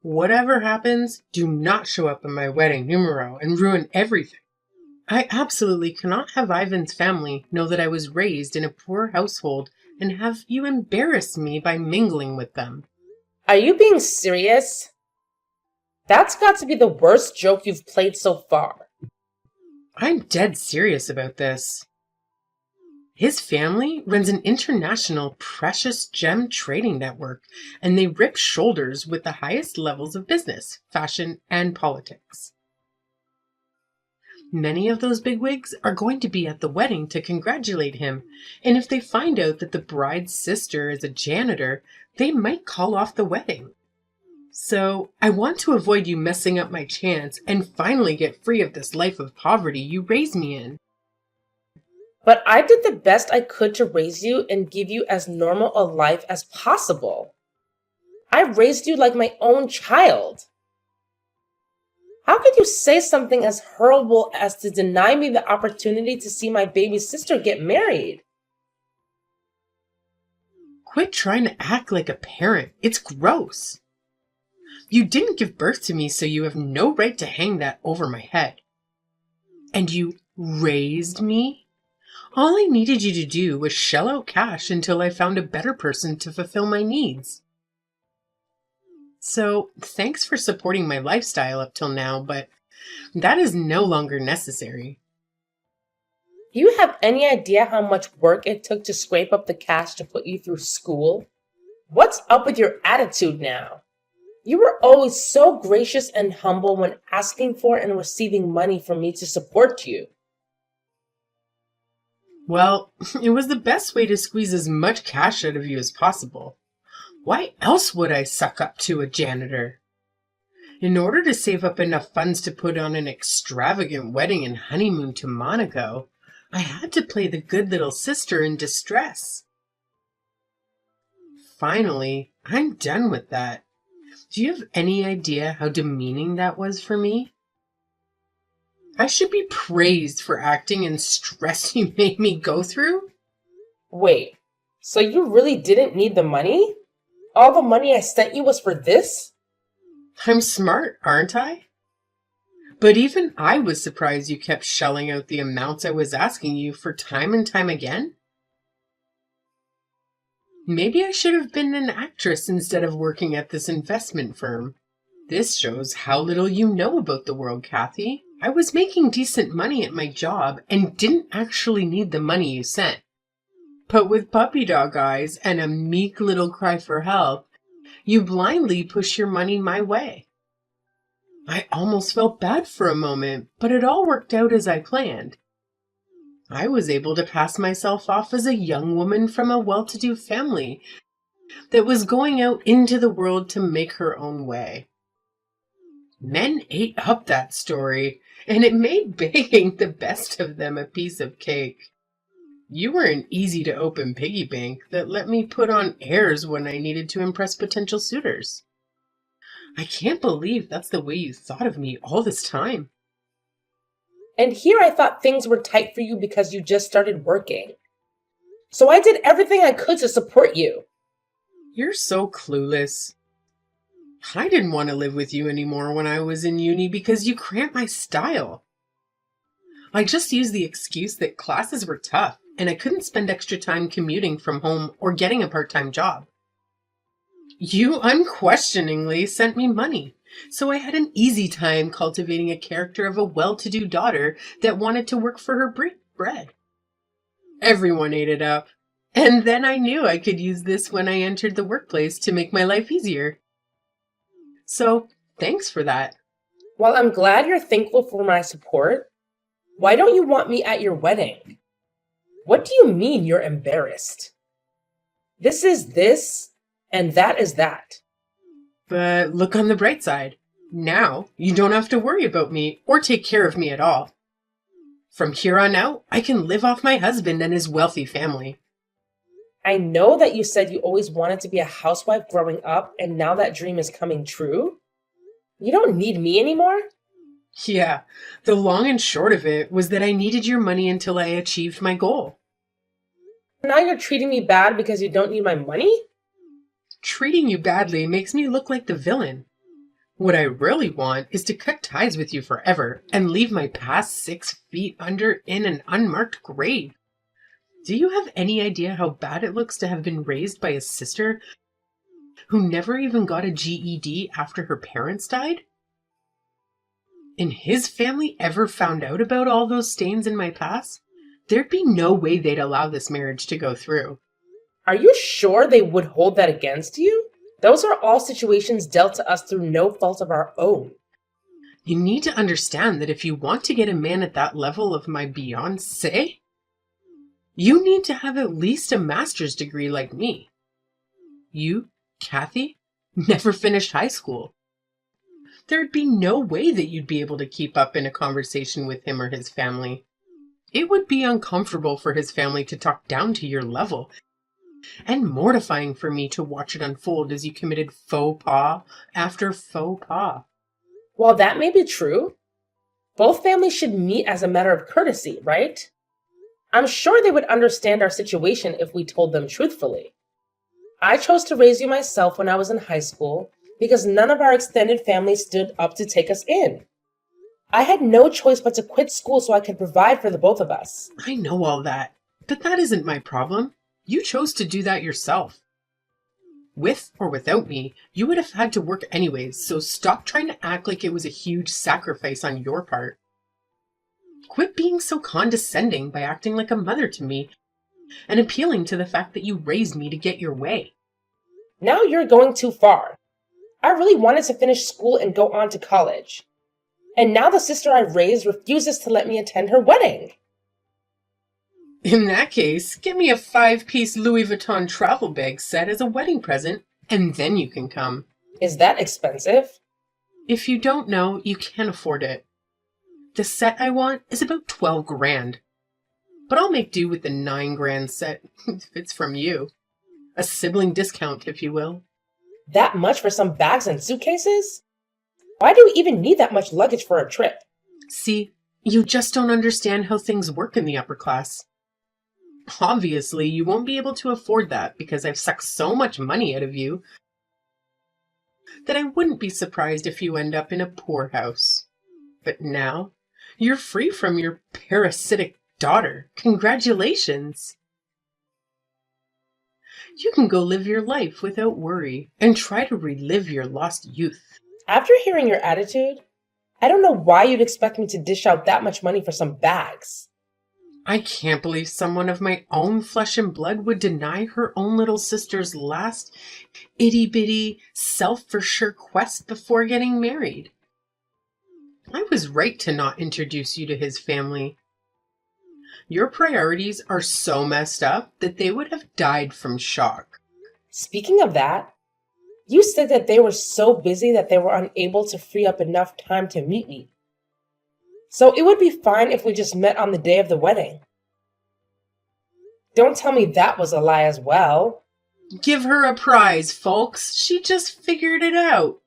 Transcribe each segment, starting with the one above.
Whatever happens, do not show up at my wedding numero and ruin everything. I absolutely cannot have Ivan's family know that I was raised in a poor household and have you embarrass me by mingling with them. Are you being serious? That's got to be the worst joke you've played so far. I'm dead serious about this. His family runs an international precious gem trading network, and they rip shoulders with the highest levels of business, fashion, and politics. Many of those bigwigs are going to be at the wedding to congratulate him, and if they find out that the bride's sister is a janitor, they might call off the wedding. So, I want to avoid you messing up my chance and finally get free of this life of poverty you raised me in. But I did the best I could to raise you and give you as normal a life as possible. I raised you like my own child. How could you say something as horrible as to deny me the opportunity to see my baby sister get married? Quit trying to act like a parent. It's gross. You didn't give birth to me, so you have no right to hang that over my head. And you raised me? All I needed you to do was shell out cash until I found a better person to fulfill my needs. So, thanks for supporting my lifestyle up till now, but that is no longer necessary. Do you have any idea how much work it took to scrape up the cash to put you through school? What's up with your attitude now? You were always so gracious and humble when asking for and receiving money from me to support you. Well, it was the best way to squeeze as much cash out of you as possible. Why else would I suck up to a janitor? In order to save up enough funds to put on an extravagant wedding and honeymoon to Monaco, I had to play the good little sister in distress. Finally, I'm done with that. Do you have any idea how demeaning that was for me? I should be praised for acting in stress you made me go through? Wait, so you really didn't need the money? All the money I sent you was for this? I'm smart, aren't I? But even I was surprised you kept shelling out the amounts I was asking you for time and time again. Maybe I should have been an actress instead of working at this investment firm. This shows how little you know about the world, Kathy. I was making decent money at my job and didn't actually need the money you sent. But with puppy dog eyes and a meek little cry for help, you blindly push your money my way. I almost felt bad for a moment, but it all worked out as I planned. I was able to pass myself off as a young woman from a well-to-do family that was going out into the world to make her own way. Men ate up that story, and it made begging the best of them a piece of cake. You were an easy-to-open piggy bank that let me put on airs when I needed to impress potential suitors. I can't believe that's the way you thought of me all this time. And here I thought things were tight for you because you just started working. So I did everything I could to support you. You're so clueless. I didn't want to live with you anymore when I was in uni because you cramped my style. I just used the excuse that classes were tough and I couldn't spend extra time commuting from home or getting a part-time job. You unquestioningly sent me money, so I had an easy time cultivating a character of a well-to-do daughter that wanted to work for her bread. Everyone ate it up, and then I knew I could use this when I entered the workplace to make my life easier. So, thanks for that. While I'm glad you're thankful for my support, why don't you want me at your wedding? What do you mean you're embarrassed? This is this, and that is that. But look on the bright side. Now, you don't have to worry about me or take care of me at all. From here on out, I can live off my husband and his wealthy family. I know that you said you always wanted to be a housewife growing up, and now that dream is coming true. You don't need me anymore? Yeah, the long and short of it was that I needed your money until I achieved my goal. Now you're treating me bad because you don't need my money? Treating you badly makes me look like the villain. What I really want is to cut ties with you forever and leave my past 6 feet under in an unmarked grave. Do you have any idea how bad it looks to have been raised by a sister who never even got a GED after her parents died? And his family ever found out about all those stains in my past, there'd be no way they'd allow this marriage to go through. Are you sure they would hold that against you? Those are all situations dealt to us through no fault of our own. You need to understand that if you want to get a man at that level of my Beyonce, you need to have at least a master's degree like me. You, Kathy, never finished high school. There'd be no way that you'd be able to keep up in a conversation with him or his family. It would be uncomfortable for his family to talk down to your level, and mortifying for me to watch it unfold as you committed faux pas after faux pas. While that may be true, both families should meet as a matter of courtesy, right? I'm sure they would understand our situation if we told them truthfully. I chose to raise you myself when I was in high school because none of our extended family stood up to take us in. I had no choice but to quit school so I could provide for the both of us. I know all that, but that isn't my problem. You chose to do that yourself. With or without me, you would have had to work anyways, so stop trying to act like it was a huge sacrifice on your part. Quit being so condescending by acting like a mother to me and appealing to the fact that you raised me to get your way. Now you're going too far. I really wanted to finish school and go on to college. And now the sister I raised refuses to let me attend her wedding. In that case, get me a 5-piece Louis Vuitton travel bag set as a wedding present, and then you can come. Is that expensive? If you don't know, you can't afford it. The set I want is about 12 grand. But I'll make do with the 9 grand set if it's from you. A sibling discount, if you will. That much for some bags and suitcases? Why do we even need that much luggage for a trip? See, you just don't understand how things work in the upper class. Obviously, you won't be able to afford that because I've sucked so much money out of you that I wouldn't be surprised if you end up in a poorhouse. But now, you're free from your parasitic daughter. Congratulations! You can go live your life without worry and try to relive your lost youth. After hearing your attitude, I don't know why you'd expect me to dish out that much money for some bags. I can't believe someone of my own flesh and blood would deny her own little sister's last itty-bitty, self-for-sure quest before getting married. I was right to not introduce you to his family. Your priorities are so messed up that they would have died from shock. Speaking of that, you said that they were so busy that they were unable to free up enough time to meet me. So it would be fine if we just met on the day of the wedding. Don't tell me that was a lie as well. Give her a prize, folks. She just figured it out.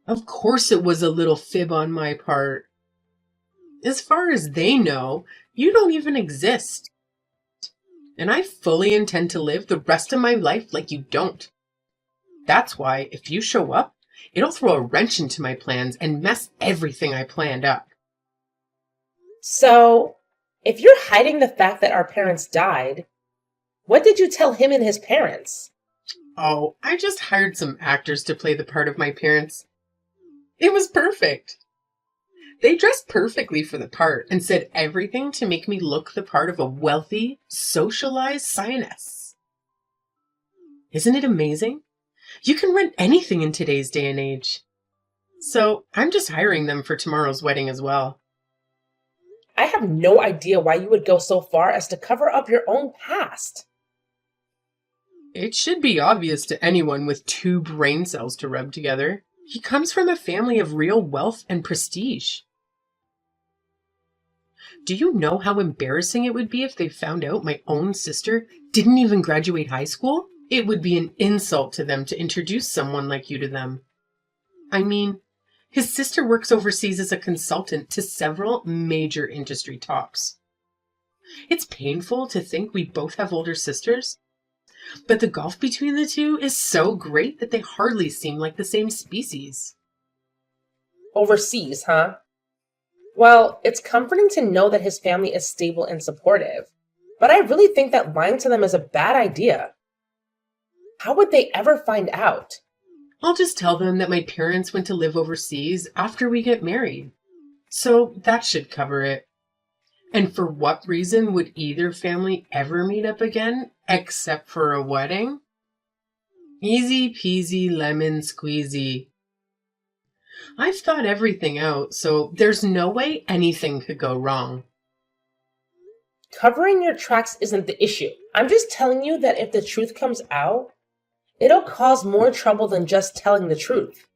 Of course it was a little fib on my part. As far as they know, you don't even exist. And I fully intend to live the rest of my life like you don't. That's why, if you show up, it'll throw a wrench into my plans and mess everything I planned up. So, if you're hiding the fact that our parents died, what did you tell him and his parents? Oh, I just hired some actors to play the part of my parents. It was perfect. They dressed perfectly for the part and said everything to make me look the part of a wealthy, socialized scientist. Isn't it amazing? You can rent anything in today's day and age. So I'm just hiring them for tomorrow's wedding as well. I have no idea why you would go so far as to cover up your own past. It should be obvious to anyone with 2 brain cells to rub together. He comes from a family of real wealth and prestige. Do you know how embarrassing it would be if they found out my own sister didn't even graduate high school? It would be an insult to them to introduce someone like you to them. I mean, his sister works overseas as a consultant to several major industry tops. It's painful to think we both have older sisters, but the gulf between the two is so great that they hardly seem like the same species. Overseas, huh? Well, it's comforting to know that his family is stable and supportive. But I really think that lying to them is a bad idea. How would they ever find out? I'll just tell them that my parents went to live overseas after we get married. So that should cover it. And for what reason would either family ever meet up again except for a wedding? Easy peasy lemon squeezy. I've thought everything out, so there's no way anything could go wrong. Covering your tracks isn't the issue. I'm just telling you that if the truth comes out, it'll cause more trouble than just telling the truth.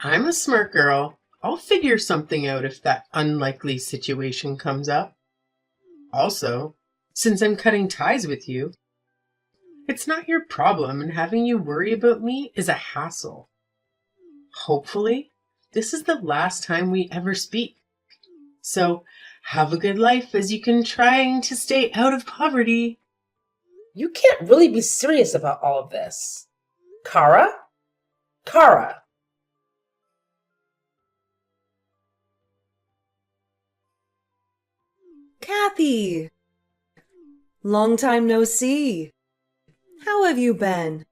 I'm a smart girl. I'll figure something out if that unlikely situation comes up. Also, since I'm cutting ties with you, it's not your problem, and having you worry about me is a hassle. Hopefully, this is the last time we ever speak. So, have a good life as you can trying to stay out of poverty. You can't really be serious about all of this. Kara? Kara. Kathy! Long time no see. How have you been?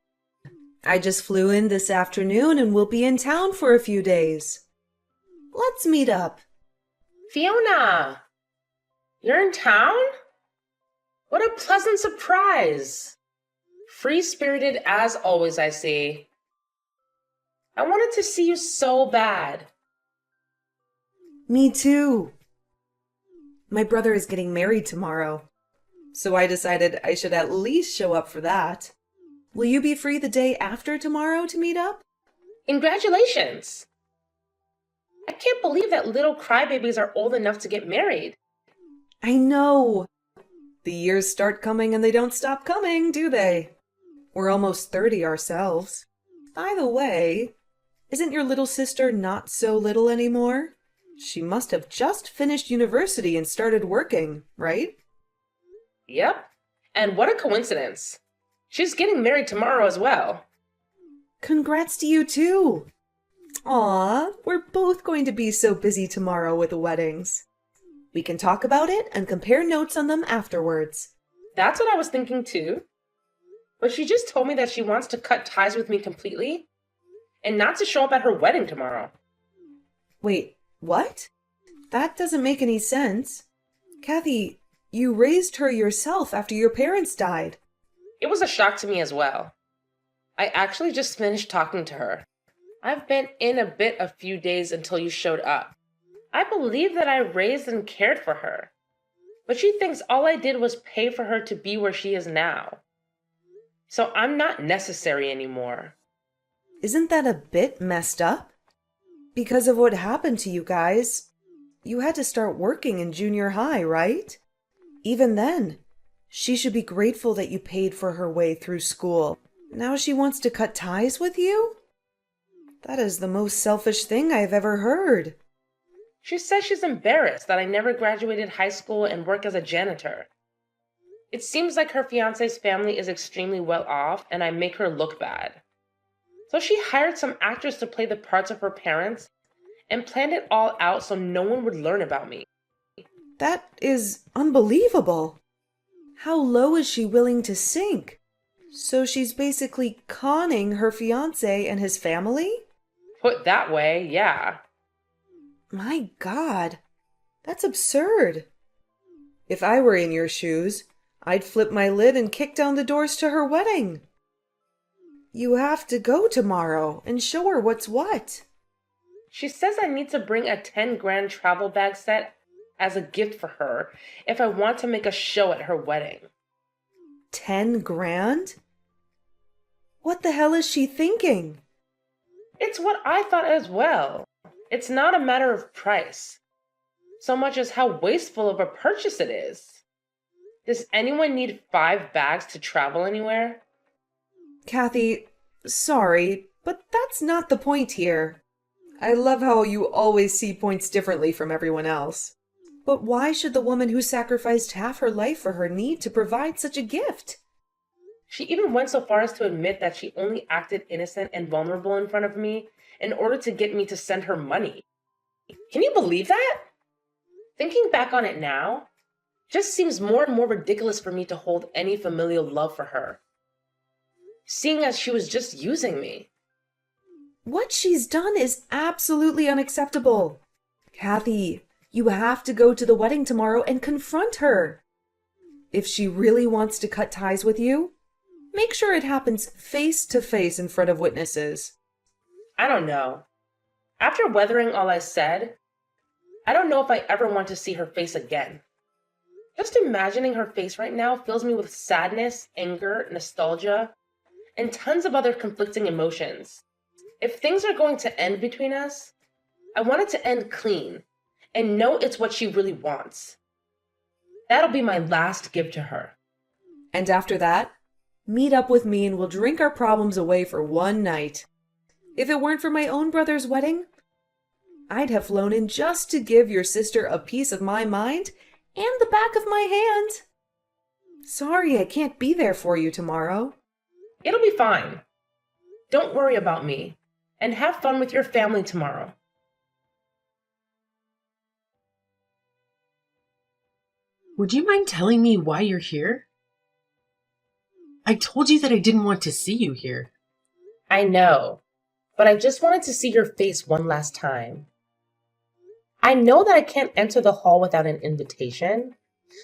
I just flew in this afternoon and will be in town for a few days. Let's meet up. Fiona! You're in town? What a pleasant surprise! Free-spirited as always, I see. I wanted to see you so bad. Me too. My brother is getting married tomorrow, so I decided I should at least show up for that. Will you be free the day after tomorrow to meet up? Congratulations! I can't believe that little crybabies are old enough to get married. I know. The years start coming and they don't stop coming, do they? We're almost 30 ourselves. By the way, isn't your little sister not so little anymore? She must have just finished university and started working, right? Yep. And what a coincidence. She's getting married tomorrow as well. Congrats to you too. Aw, we're both going to be so busy tomorrow with the weddings. We can talk about it and compare notes on them afterwards. That's what I was thinking too. But she just told me that she wants to cut ties with me completely and not to show up at her wedding tomorrow. Wait, what? That doesn't make any sense. Kathy, you raised her yourself after your parents died. It was a shock to me as well. I actually just finished talking to her. I've been in a bit a few days until you showed up. I believe that I raised and cared for her. But she thinks all I did was pay for her to be where she is now. So I'm not necessary anymore. Isn't that a bit messed up? Because of what happened to you guys, you had to start working in junior high, right? Even then, she should be grateful that you paid for her way through school. Now she wants to cut ties with you? That is the most selfish thing I've ever heard. She says she's embarrassed that I never graduated high school and work as a janitor. It seems like her fiancé's family is extremely well off and I make her look bad. So she hired some actors to play the parts of her parents and planned it all out so no one would learn about me. That is unbelievable. How low is she willing to sink? So she's basically conning her fiancé and his family? Put that way, yeah. My God, that's absurd. If I were in your shoes, I'd flip my lid and kick down the doors to her wedding. You have to go tomorrow and show her what's what. She says I need to bring a 10 grand travel bag set as a gift for her if I want to make a show at her wedding. 10 grand? What the hell is she thinking? It's what I thought as well. It's not a matter of price, so much as how wasteful of a purchase it is. Does anyone need 5 bags to travel anywhere? Kathy, sorry, but that's not the point here. I love how you always see points differently from everyone else. But why should the woman who sacrificed half her life for her need to provide such a gift? She even went so far as to admit that she only acted innocent and vulnerable in front of me in order to get me to send her money. Can you believe that? Thinking back on it now, just seems more and more ridiculous for me to hold any familial love for her, seeing as she was just using me. What she's done is absolutely unacceptable. Kathy, you have to go to the wedding tomorrow and confront her. If she really wants to cut ties with you, make sure it happens face to face in front of witnesses. I don't know. After weathering all I said, I don't know if I ever want to see her face again. Just imagining her face right now fills me with sadness, anger, nostalgia, and tons of other conflicting emotions. If things are going to end between us, I want it to end clean and know it's what she really wants. That'll be my last gift to her. And after that, meet up with me and we'll drink our problems away for one night. If it weren't for my own brother's wedding, I'd have flown in just to give your sister a piece of my mind and the back of my hand. Sorry I can't be there for you tomorrow. It'll be fine. Don't worry about me, and have fun with your family tomorrow. Would you mind telling me why you're here? I told you that I didn't want to see you here. I know, but I just wanted to see your face one last time. I know that I can't enter the hall without an invitation,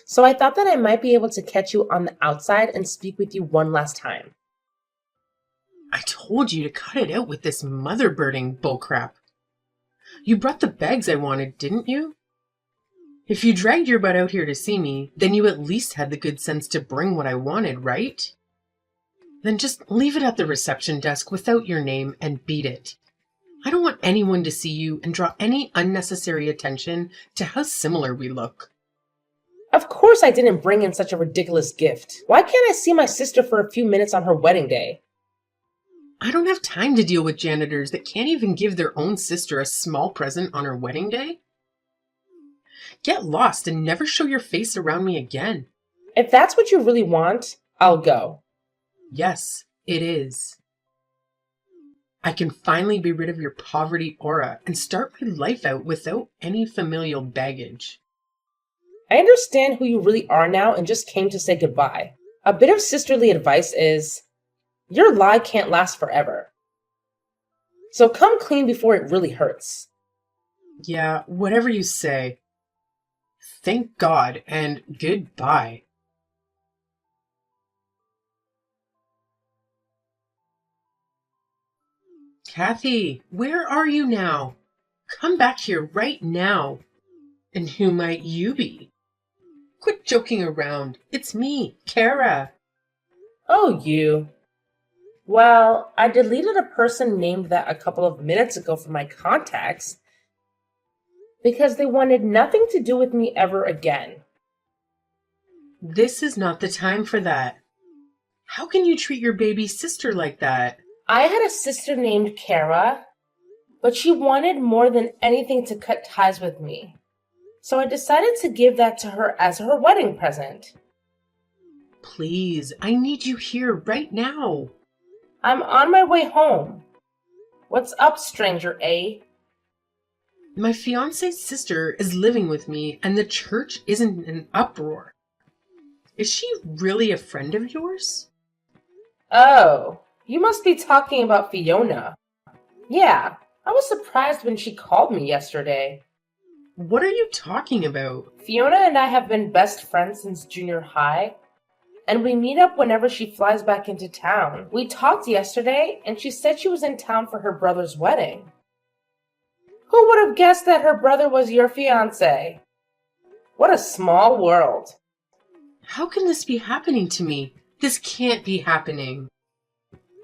so I thought that I might be able to catch you on the outside and speak with you one last time. I told you to cut it out with this mother-birding bullcrap. You brought the bags I wanted, didn't you? If you dragged your butt out here to see me, then you at least had the good sense to bring what I wanted, right? Then just leave it at the reception desk without your name and beat it. I don't want anyone to see you and draw any unnecessary attention to how similar we look. Of course I didn't bring in such a ridiculous gift. Why can't I see my sister for a few minutes on her wedding day? I don't have time to deal with janitors that can't even give their own sister a small present on her wedding day. Get lost and never show your face around me again. If that's what you really want, I'll go. Yes, it is. I can finally be rid of your poverty aura and start my life out without any familial baggage. I understand who you really are now and just came to say goodbye. A bit of sisterly advice is, your lie can't last forever. So come clean before it really hurts. Yeah, whatever you say. Thank God and goodbye. Kathy, where are you now? Come back here right now. And who might you be? Quit joking around. It's me, Kara. Oh, you. Well, I deleted a person named that a couple of minutes ago from my contacts because they wanted nothing to do with me ever again. This is not the time for that. How can you treat your baby sister like that? I had a sister named Kara, but she wanted more than anything to cut ties with me. So I decided to give that to her as her wedding present. Please, I need you here right now. I'm on my way home. What's up, stranger A? My fiance's sister is living with me and the church isn't in an uproar. Is she really a friend of yours? Oh, you must be talking about Fiona. Yeah, I was surprised when she called me yesterday. What are you talking about? Fiona and I have been best friends since junior high, and we meet up whenever she flies back into town. We talked yesterday, and she said she was in town for her brother's wedding. Who would have guessed that her brother was your fiancé? What a small world. How can this be happening to me? This can't be happening.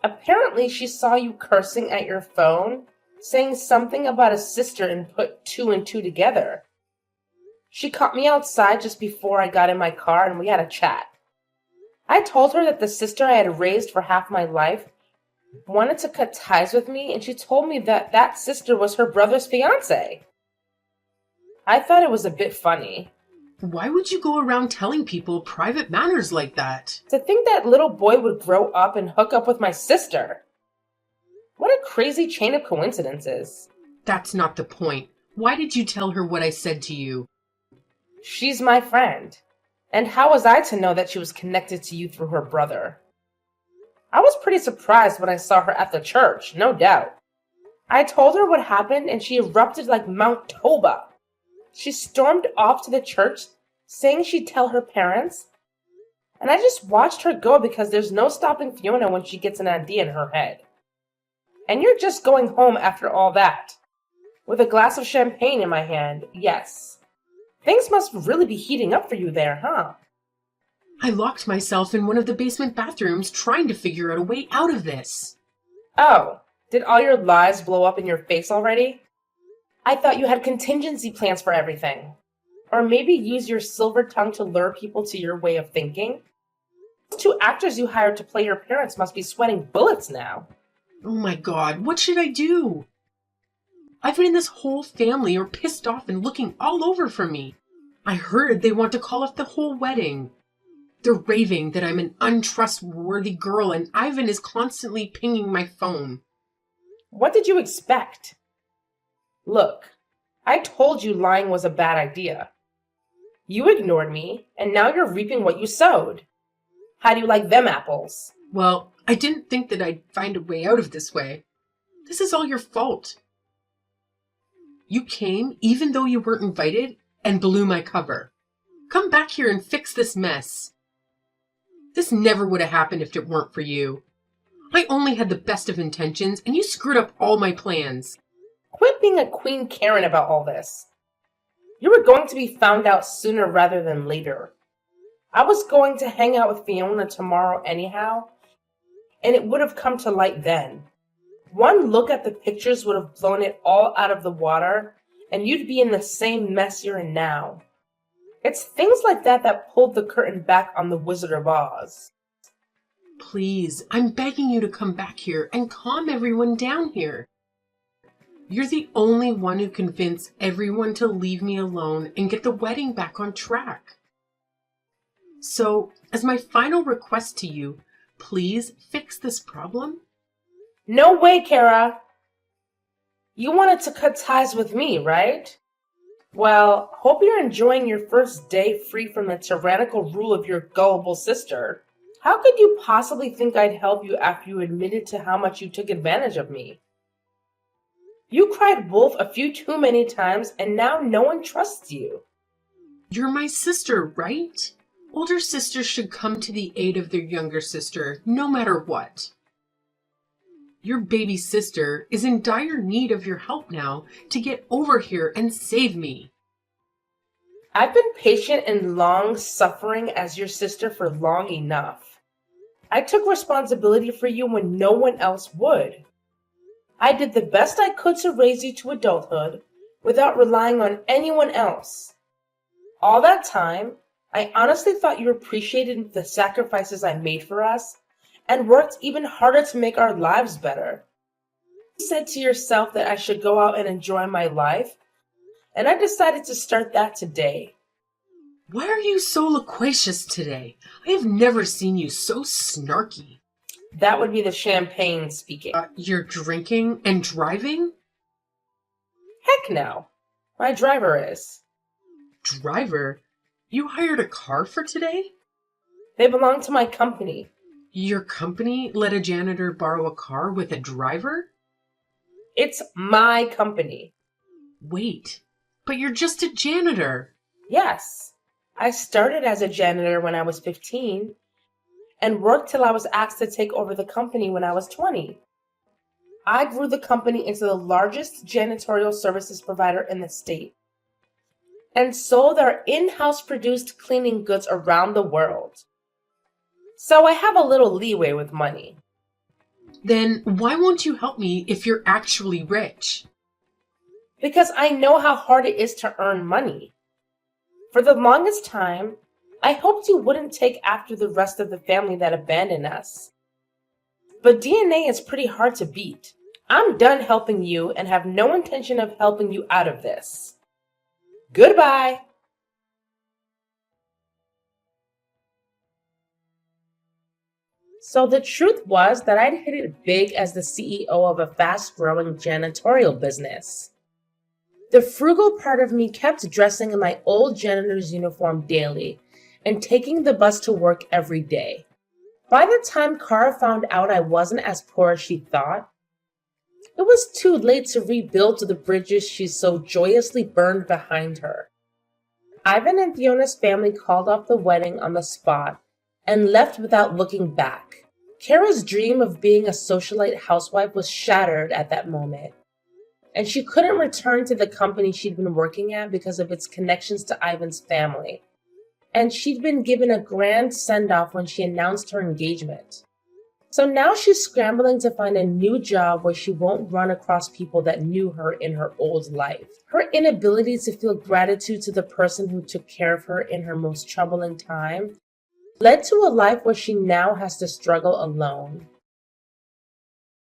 Apparently, she saw you cursing at your phone, saying something about a sister and put two and two together. She caught me outside just before I got in my car and we had a chat. I told her that the sister I had raised for half my life wanted to cut ties with me, and she told me that that sister was her brother's fiancé. I thought it was a bit funny. Why would you go around telling people private matters like that? To think that little boy would grow up and hook up with my sister. What a crazy chain of coincidences. That's not the point. Why did you tell her what I said to you? She's my friend. And how was I to know that she was connected to you through her brother? I was pretty surprised when I saw her at the church, no doubt. I told her what happened and she erupted like Mount Toba. She stormed off to the church, saying she'd tell her parents. And I just watched her go because there's no stopping Fiona when she gets an idea in her head. And you're just going home after all that. With a glass of champagne in my hand, yes. Things must really be heating up for you there, huh? I locked myself in one of the basement bathrooms trying to figure out a way out of this. Oh, did all your lies blow up in your face already? I thought you had contingency plans for everything. Or maybe use your silver tongue to lure people to your way of thinking? Those two actors you hired to play your parents must be sweating bullets now. Oh my God, what should I do? Ivan and this whole family are pissed off and looking all over for me. I heard they want to call off the whole wedding. They're raving that I'm an untrustworthy girl and Ivan is constantly pinging my phone. What did you expect? Look, I told you lying was a bad idea. You ignored me, and now you're reaping what you sowed. How do you like them apples? Well, I didn't think that I'd find a way out of this way. This is all your fault. You came, even though you weren't invited, and blew my cover. Come back here and fix this mess. This never would have happened if it weren't for you. I only had the best of intentions, and you screwed up all my plans. Quit being a Queen Karen about all this. You were going to be found out sooner rather than later. I was going to hang out with Fiona tomorrow anyhow, and it would have come to light then. One look at the pictures would have blown it all out of the water, and you'd be in the same mess you're in now. It's things like that that pulled the curtain back on the Wizard of Oz. Please, I'm begging you to come back here and calm everyone down here. You're the only one who convinced everyone to leave me alone and get the wedding back on track. So, as my final request to you, please fix this problem. No way, Kara! You wanted to cut ties with me, right? Well, hope you're enjoying your first day free from the tyrannical rule of your gullible sister. How could you possibly think I'd help you after you admitted to how much you took advantage of me? You cried wolf a few too many times, and now no one trusts you. You're my sister, right? Older sisters should come to the aid of their younger sister, no matter what. Your baby sister is in dire need of your help now to get over here and save me. I've been patient and long-suffering as your sister for long enough. I took responsibility for you when no one else would. I did the best I could to raise you to adulthood without relying on anyone else. All that time, I honestly thought you appreciated the sacrifices I made for us and worked even harder to make our lives better. You said to yourself that I should go out and enjoy my life, and I decided to start that today. Why are you so loquacious today? I have never seen you so snarky. That would be the champagne speaking. You're drinking and driving? Heck no. My driver is. Driver? You hired a car for today? They belong to my company. Your company let a janitor borrow a car with a driver? It's my company. Wait, but you're just a janitor. Yes. I started as a janitor when I was 15 and worked till I was asked to take over the company when I was 20. I grew the company into the largest janitorial services provider in the state and sold our in-house produced cleaning goods around the world. So I have a little leeway with money. Then why won't you help me if you're actually rich? Because I know how hard it is to earn money. For the longest time, I hoped you wouldn't take after the rest of the family that abandoned us. But DNA is pretty hard to beat. I'm done helping you and have no intention of helping you out of this. Goodbye. So the truth was that I'd hit it big as the CEO of a fast-growing janitorial business. The frugal part of me kept dressing in my old janitor's uniform daily and taking the bus to work every day. By the time Kara found out I wasn't as poor as she thought, it was too late to rebuild the bridges she so joyously burned behind her. Ivan and Fiona's family called off the wedding on the spot and left without looking back. Kara's dream of being a socialite housewife was shattered at that moment, and she couldn't return to the company she'd been working at because of its connections to Ivan's family. And she'd been given a grand send-off when she announced her engagement. So now she's scrambling to find a new job where she won't run across people that knew her in her old life. Her inability to feel gratitude to the person who took care of her in her most troubling time led to a life where she now has to struggle alone.